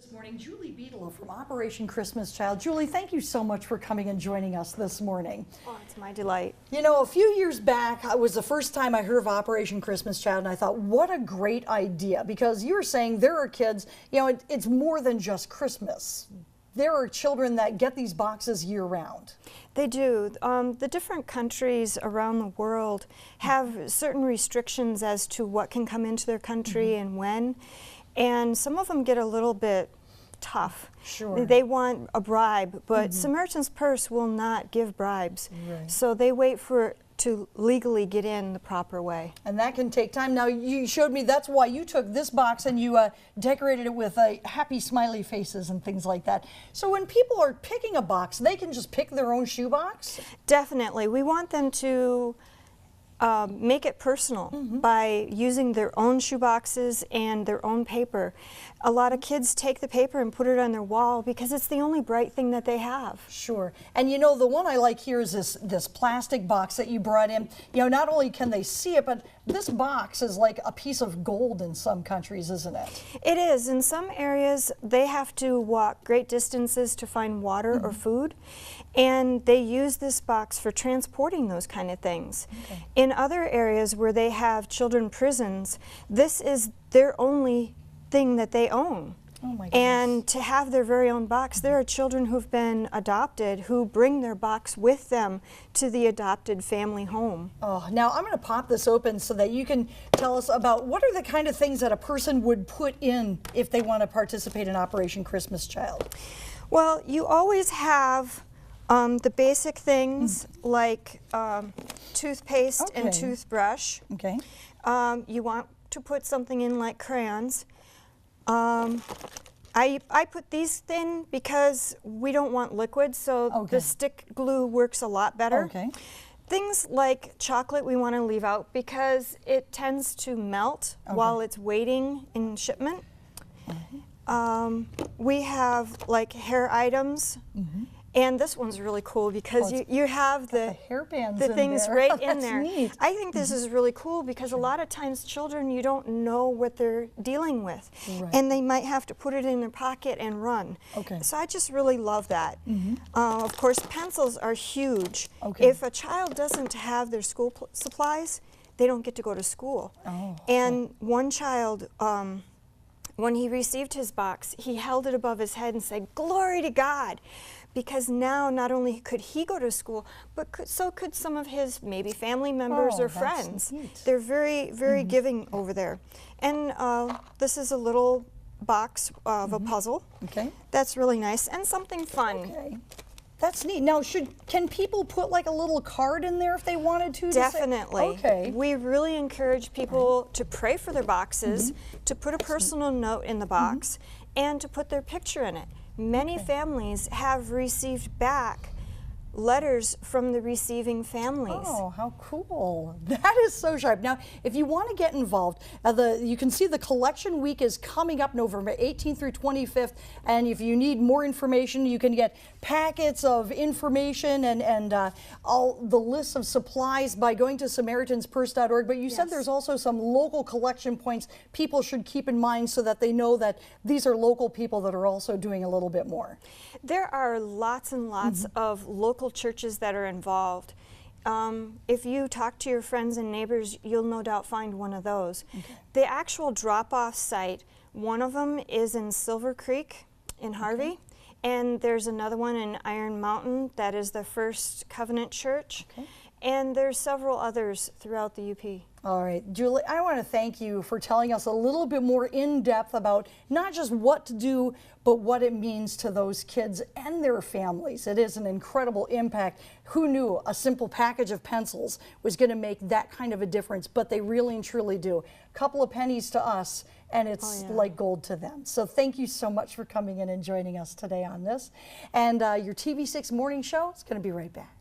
This morning, Julie Beadle from Operation Christmas Child. Julie, thank you so much for coming and joining us this morning. Oh, it's my delight. You know, a few years back, it was the first time I heard of Operation Christmas Child, and I thought, what a great idea, because you were saying there are kids, you know, it's more than just Christmas. There are children that get these boxes year-round. They do. The different countries around the world have certain restrictions as to what can come into their country and when, and some of them get a little bit tough. Sure. They want a bribe, but Samaritan's Purse will not give bribes. Right. So they wait for it to legally get in the proper way. And that can take time. Now, you showed me that's why you took this box and you decorated it with happy smiley faces and things like that. So when people are picking a box, they can just pick their own shoebox? Definitely. We want them to make it personal by using their own shoeboxes and their own paper. A lot of kids take the paper and put it on their wall because it's the only bright thing that they have. Sure. And you know, the one I like here is this plastic box that you brought in. You know, not only can they see it, but this box is like a piece of gold in some countries, isn't it? It is. In some areas, they have to walk great distances to find water or food, and they use this box for transporting those kind of things. Okay. In other areas where they have children prisons, this is their only thing that they own. Oh my goodness. And to have their very own box, there are children who've been adopted who bring their box with them to the adopted family home. Oh, now I'm going to pop this open so that you can tell us about what are the kind of things that a person would put in if they want to participate in Operation Christmas Child. Well, you always have the basic things like toothpaste and Okay. toothbrush. Okay. You want to put something in like crayons. I put these in because we don't want liquid, so Okay. the stick glue works a lot better. Okay. Things like chocolate we want to leave out because it tends to melt while it's waiting in shipment. We have like hair items, and this one's really cool because you have the hairbands the in things there. right in That's there. neat. I think this is really cool because a lot of times children, you don't know what they're dealing with, Right. and they might have to put it in their pocket and run. Okay. So I just really love that. Of course, pencils are huge. Okay. If a child doesn't have their school supplies, they don't get to go to school. Oh, And one child, when he received his box, he held it above his head and said, "Glory to God," because now not only could he go to school, but so could some of his maybe family members Oh, or that's friends. neat. They're very, very giving over there. And this is a little box of a puzzle. Okay. That's really nice and something fun. Okay. That's neat. Now, can people put like a little card in there if they wanted to? Definitely. Okay. We really encourage people to pray for their boxes, to put a personal note in the box, and to put their picture in it. Many families have received back letters from the receiving families. Oh, how cool. That is so sharp. Now, if you want to get involved, you can see the collection week is coming up November 18th through 25th, and if you need more information, you can get packets of information and all the lists of supplies by going to SamaritansPurse.org, but you said Yes. there's also some local collection points people should keep in mind so that they know that these are local people that are also doing a little bit more. There are lots and lots of local churches that are involved. If you talk to your friends and neighbors, you'll no doubt find one of those. The actual drop-off site, one of them is in Silver Creek in Harvey, and there's another one in Iron Mountain that is the First Covenant Church, and there's several others throughout the UP. All right, Julie, I want to thank you for telling us a little bit more in depth about not just what to do, but what it means to those kids and their families. It is an incredible impact. Who knew a simple package of pencils was going to make that kind of a difference, but they really and truly do. A couple of pennies to us, and it's like gold to them. So thank you so much for coming in and joining us today on this. And your TV6 morning show is going to be right back.